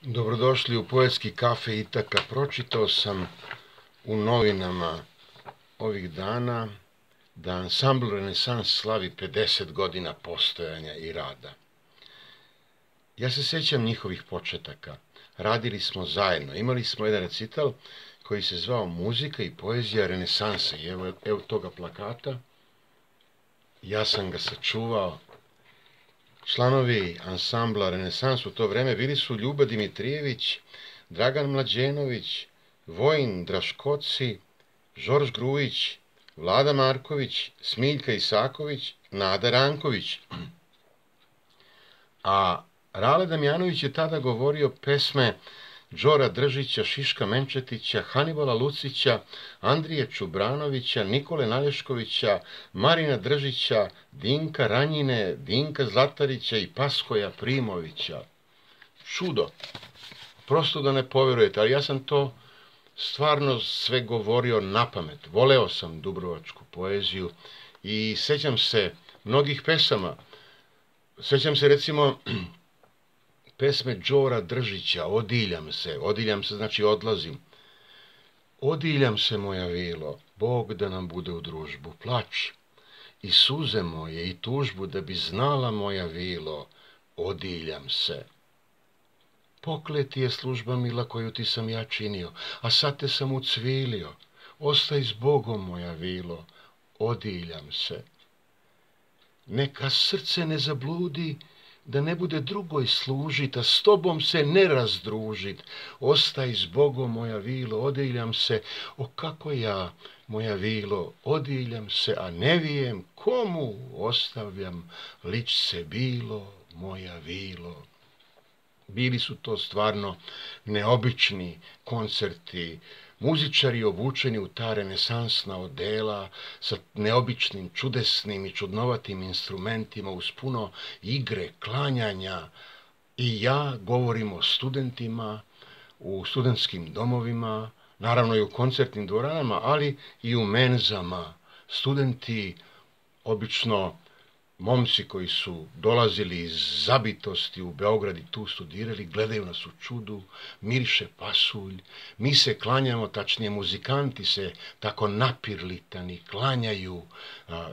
Dobrodošli u Poetski kafe Itaka. Pročitao sam u novinama ovih dana da ansambl Renesans slavi 50 godina postojanja i rada. Ja se sjećam njihovih početaka. Radili smo zajedno. Imali smo jedan recital koji se zvao Muzika i poezija Renesansa. I evo toga plakata. Ja sam ga sačuvao. Članovi ansambla Renesans u to vreme bili su Ljuba Dimitrijević, Dragan Mlađenović, Vojin Draškoci, Žorž Grujić, Vlada Marković, Smiljka Isaković, Nada Ranković. A Rale Damjanović je tada govorio pesme Đora Držića, Šiška Menčetića, Hanibala Lucića, Andrije Čubranovića, Nikole Nalješkovića, Marina Držića, Dinka Ranjine, Dinka Zlatarića i Paskoja Primovića. Čudo. Prosto da ne povjerujete, ali ja sam to stvarno sve govorio napamet. Voleo sam dubrovačku poeziju i sećam se mnogih pesama. Sećam se recimo pesme Đora Držića, Odiljam se znači odlazim. Odiljam se moja vilo, Bog da nam bude u družbu, plać i suze moje i tužbu da bi znala moja vilo, odiljam se. Pokleti je služba mila koju ti sam ja činio, a sad te sam ucvilio, ostaj s Bogom moja vilo, odiljam se. Neka srce ne zabludi, da ne bude drugoj služit, a s tobom se ne razdružit. Ostaj s Bogom, moja vilo, odiljam se. O kako ja, moja vilo, odiljam se, a ne vijem komu ostavljam lič se bilo, moja vilo. Bili su to stvarno neobični koncerti, muzičari obučeni u ta renesansna odela sa neobičnim, čudesnim i čudnovatim instrumentima uz puno igre, klanjanja. I ja govorim o studentima u studentskim domovima, naravno i u koncertnim dvoranama, ali i u menzama. Studenti, obično momci koji su dolazili iz zabitosti u Beograd i tu studirali, gledaju nas u čudu, miriše pasulj, mi se klanjamo, tačnije muzikanti se tako napirlitani klanjaju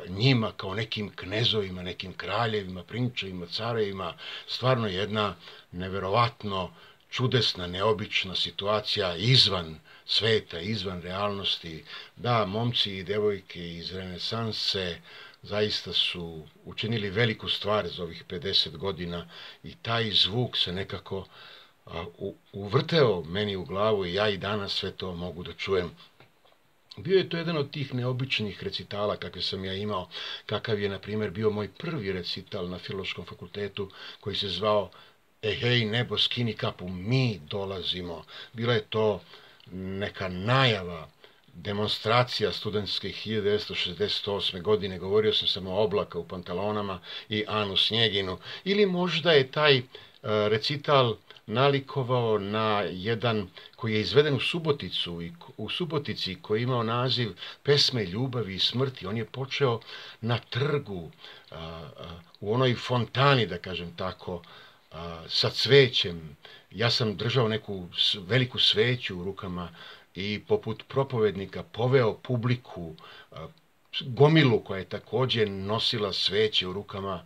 njima kao nekim knezovima, nekim kraljevima, prinčevima, carevima. Stvarno jedna neverovatno čudesna, neobična situacija izvan sveta, izvan realnosti. Da, momci i devojke iz Renesanse zaista su učinili veliku stvar za ovih 50 godina i taj zvuk se nekako uvrteo meni u glavu i ja i danas sve to mogu da čujem. Bio je to jedan od tih neobičnih recitala kakve sam ja imao, kakav je, na primjer, bio moj prvi recital na Filološkom fakultetu koji se zvao hej, nebo, skini kapu, mi dolazimo. Bila je to neka najava, demonstracija studentske 1968. godine, govorio sam samo Oblaka u pantalonama i Anu Snjeginu, ili možda je taj recital nalikovao na jedan koji je izveden u Subotici, koji je imao naziv Pesme ljubavi i smrti. On je počeo na trgu, u onoj fontani, da kažem tako, sa cvećem. Ja sam držao neku veliku sveću u rukama i poput propovednika poveo publiku, gomilu koja je također nosila sveće u rukama,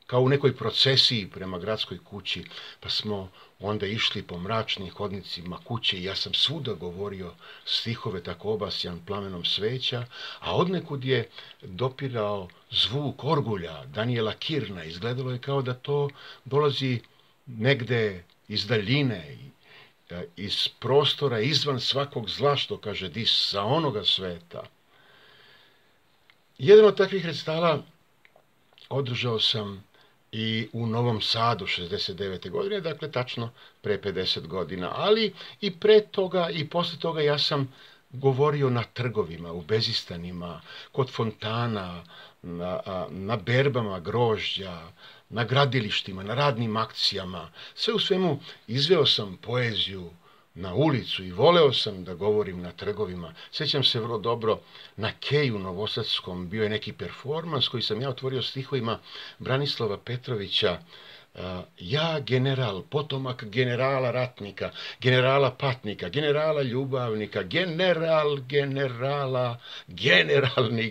kao u nekoj procesiji prema gradskoj kući, pa smo onda išli po mračnim hodnicima kuće i ja sam svuda govorio stihove tako obasjan plamenom sveća, a odnekud je dopirao zvuk orgulja Danijela Kirna. Izgledalo je kao da to dolazi negde iz daljine, iz prostora izvan svakog zla, što kaže Dis, sa onoga sveta. Jedan od takvih recitala održao sam i u Novom Sadu 69. godine, dakle tačno pre 50 godina, ali i pre toga i posle toga ja sam govorio na trgovima, u Bezistanima, kod fontana, na berbama grožđa, na gradilištima, na radnim akcijama. Sve u svemu izveo sam poeziju na ulicu i voleo sam da govorim na trgovima. Sjećam se vrlo dobro, na Keju Novosadskom bio je neki performans koji sam ja otvorio stihovima Branislava Petrovića, Ja general, potomak generala ratnika, generala patnika, generala ljubavnika, generalni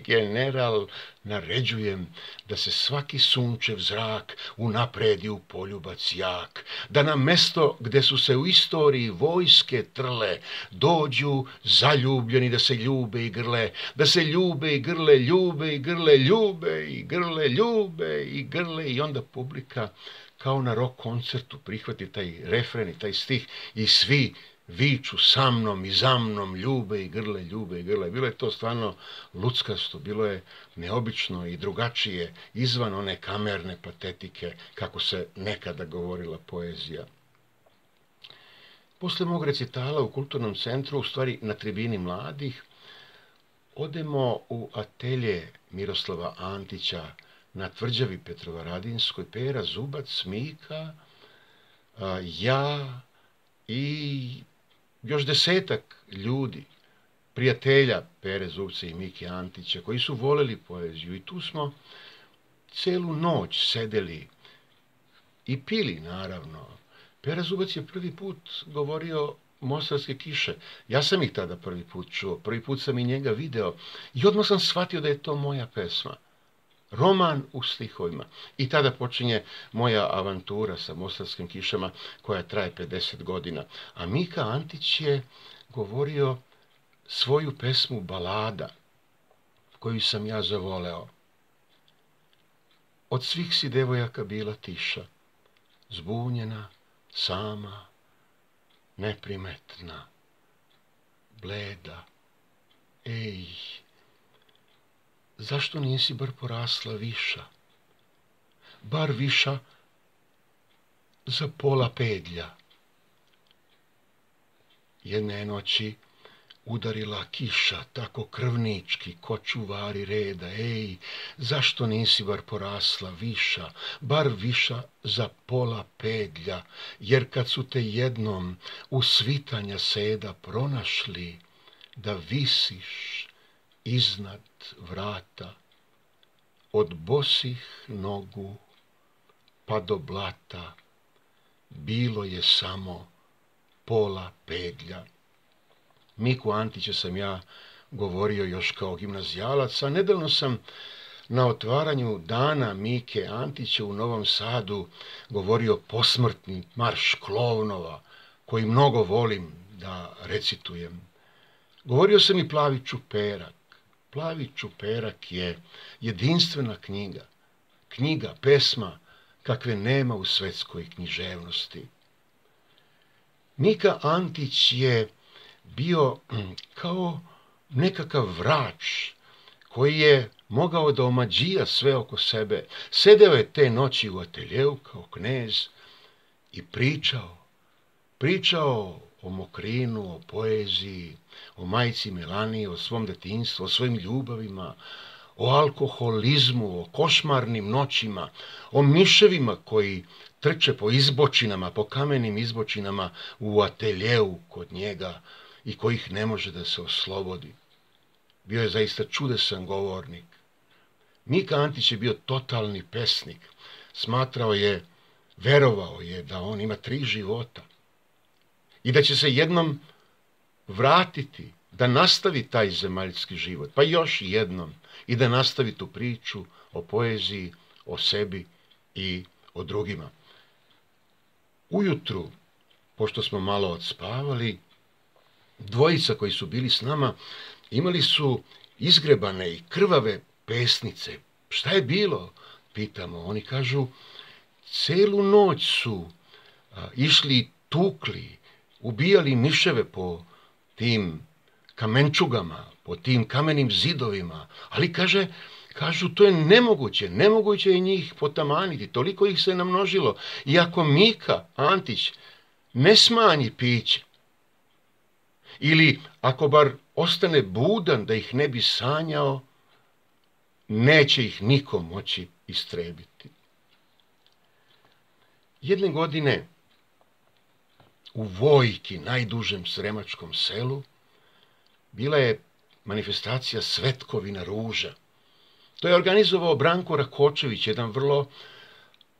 general, naređujem da se svaki sunčev zrak unapredi u poljubac jak, da na mesto gde su se u istoriji vojske trle, dođu zaljubljeni da se ljube i grle, da se ljube i grle, ljube i grle, ljube i grle, ljube i grle, i onda publika kao na rock koncertu prihvati taj refren i taj stih i svi viču sa mnom i za mnom, ljube i grle, ljube i grle. Bilo je to stvarno luckasto, bilo je neobično i drugačije, izvan one kamerne patetike kako se nekada govorila poezija. Posle mog recitala u Kulturnom centru, u stvari na tribini mladih, odemo u atelje Miroslava Antića na tvrđavi Petrovaradinskoj, Pera Zubac, Mika, ja i još 10-ak ljudi, prijatelja Pere Zubca i Mike Antića, koji su voleli poeziju. I tu smo celu noć sedeli i pili, naravno. Pera Zubac je prvi put govorio Mostarske kiše. Ja sam ih tada prvi put čuo, prvi put sam i njega video i odmah sam shvatio da je to moja pesma. Roman u stihovima. I tada počinje moja avantura sa Mostarskim kišama koja traje 50 godina. A Mika Antić je govorio svoju pesmu Balada, koju sam ja zavoleo. Od svih si devojaka bila tiša, zbunjena, sama, neprimetna, bleda. Ej, zašto nisi bar porasla viša? Bar viša za pola pedlja. Jedne noći udarila kiša, tako krvnički, ko čuvari reda. Ej, zašto nisi bar porasla viša? Bar viša za pola pedlja, jer kad su te jednom u svitanja seda pronašli, da visiš iznad vrata, od bosih nogu pa do blata, bilo je samo pola pedlja. Miku Antića sam ja govorio još kao gimnazijalac, a nedavno sam na otvaranju dana Mike Antića u Novom Sadu govorio posmrtni marš klovnova, koji mnogo volim da recitujem. Govorio sam i Plavi čuperak. Plavi čuperak je jedinstvena knjiga. Knjiga, pesma, kakve nema u svetskoj književnosti. Mika Antić je bio kao nekakav vrač koji je mogao da omađija sve oko sebe. Sedeo je te noći u ateljeu kao knez i pričao o Mokrinu, o poeziji, o majci Melaniji, o svom detinjstvu, o svojim ljubavima, o alkoholizmu, o košmarnim noćima, o miševima koji trče po izbočinama, po kamenim izbočinama u ateljeu kod njega i kojih ne može da se oslobodi. Bio je zaista čudesan govornik. Mika Antić je bio totalni pesnik. Verovao je da on ima 3 života i da će se jednom vratiti, da nastavi taj zemaljski život, pa još jednom, i da nastavi tu priču o poeziji, o sebi i o drugima. Ujutru, pošto smo malo odspavali, dvojica koji su bili s nama imali su izgrebane i krvave pesnice. Šta je bilo? Pitamo. Oni kažu, celu noć su išli, tukli, ubijali miševe po tim kamenčugama, po tim kamenim zidovima, ali kažu, to je nemoguće je njih potamaniti, toliko ih se namnožilo. I ako Mika Antić ne smanji piće, ili ako bar ostane budan da ih ne bi sanjao, neće ih niko moći istrebiti. Jedne godine u Vojki, najdužem sremačkom selu, bila je manifestacija Svetkovina ruža. To je organizovao Branko Rakočević, jedan vrlo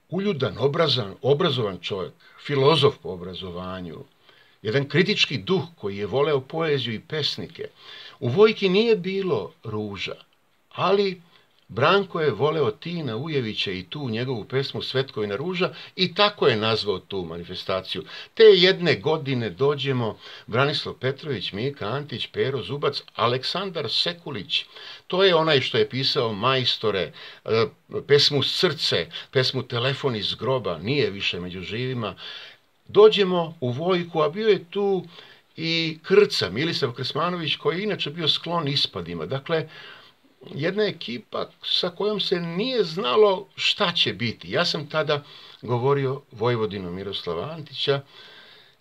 uljudan, obrazovan čovjek, filozof po obrazovanju, jedan kritički duh koji je voleo poeziju i pesnike. U Vojki nije bilo ruža, ali Branko je voleo Tina Ujevića i tu njegovu pesmu Svetkovina ruža i tako je nazvao tu manifestaciju. Te jedne godine dođemo Branislav Petrović, Mika Antić, Pero Zubac, Aleksandar Sekulić. To je onaj što je pisao Majstore, pesmu Srce, pesmu Telefon iz groba, nije više među živima. Dođemo u Vojku, a bio je tu i Krca, Milisav Krsmanović, koji je inače bio sklon ispadima. Dakle, jedna ekipa sa kojom se nije znalo šta će biti. Ja sam tada govorio Vojvodinu Miroslava Antića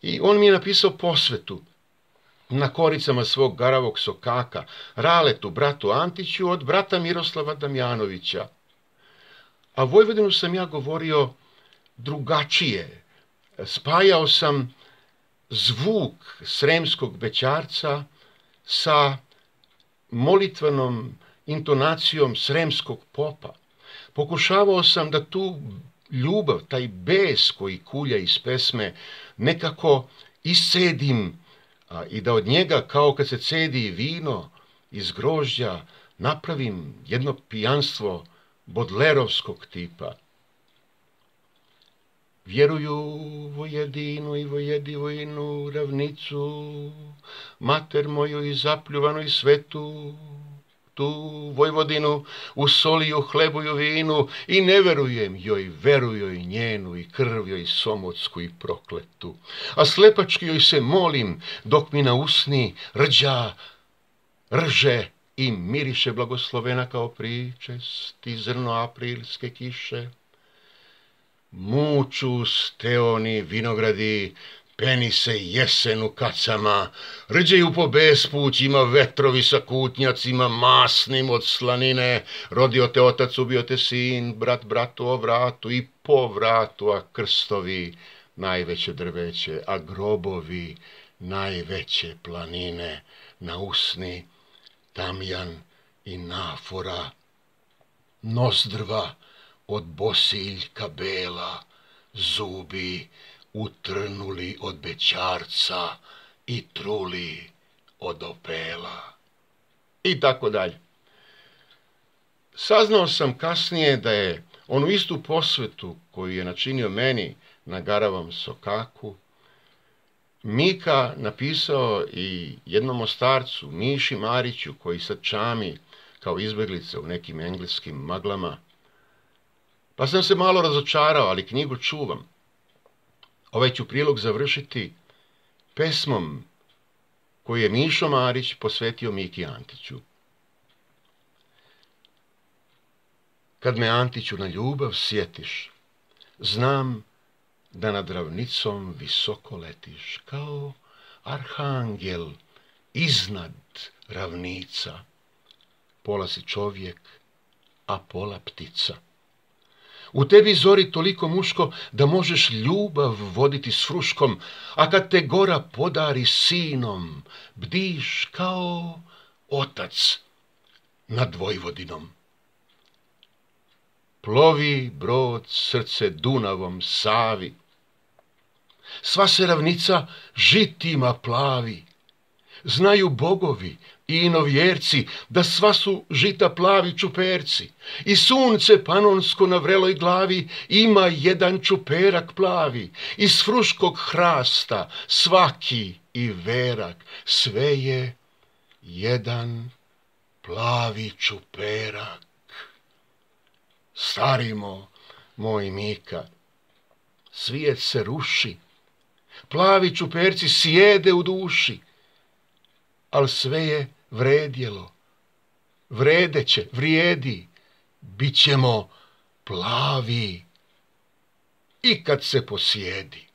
i on mi je napisao posvetu na koricama svog garavog sokaka, Raletu, bratu Antiću, od brata Miroslava Damjanovića. A Vojvodinu sam ja govorio drugačije. Spajao sam zvuk sremskog bećarca sa molitvenom intonacijom sremskog popa. Pokušavao sam da tu ljubav, taj bes koji kulja iz pesme, nekako iscedim i da od njega, kao kad se cedi vino iz grožđa, napravim jedno pijanstvo bodlerovskog tipa. Vjeruju Vojedinu i Vojedivojinu ravnicu, mater moju i zapljuvanu i svetu, tu Vojvodinu u soliju, hlebu i vinu, i ne verujem joj, veruju joj njenu i krv joj somotsku i prokletu. A slepački joj se molim, dok mi na usni rđa, rže i miriše blagoslovena kao pričesti zrno aprilske kiše. Muču steoni vinogradi, peni se jesen u kacama, rđeju po bespućima vetrovi sa kutnjacima masnim od slanine, rodio te otac, ubio te sin, brat bratu o vratu i po vratu, a krstovi najveće drveće, a grobovi najveće planine, na usni tamjan i nafora, nozdrva od bosiljka bela, zubi utrnuli od bećarca i truli od opela. I tako dalje. Saznao sam kasnije da je onu istu posvetu koju je načinio meni na garavom sokaku, Mika napisao i jednom Mostarcu, Miši Mariću, koji sad čami kao izbeglica u nekim engleskim maglama. Pa sam se malo razočarao, ali knjigu čuvam. Ovaj ću prilog završiti pesmom koju je Mišo Marić posvetio Miki Antiću. Kad me, Antiću, na ljubav sjetiš, znam da nad ravnicom visoko letiš, kao arhangel iznad ravnica. Pola si čovjek, a pola ptica. U tebi zori toliko muško da možeš ljubav voditi s fruškom, a kad te gora podari sinom, bdiš kao otac nad Vojvodinom. Plovi brod srce Dunavom Savi, sva se ravnica žitima plavi. Znaju bogovi i inovjerci da sva su žita plavi čuperci, i sunce panonsko na vreloj glavi ima jedan čuperak plavi, iz fruškog hrasta svaki i verak, sve je jedan plavi čuperak. Starimo, moj Mika, svijet se ruši, plavi čuperci sjede u duši, al sve je vredjelo, vredeće, vrijedi, bit ćemo plavi i kad se posjedi.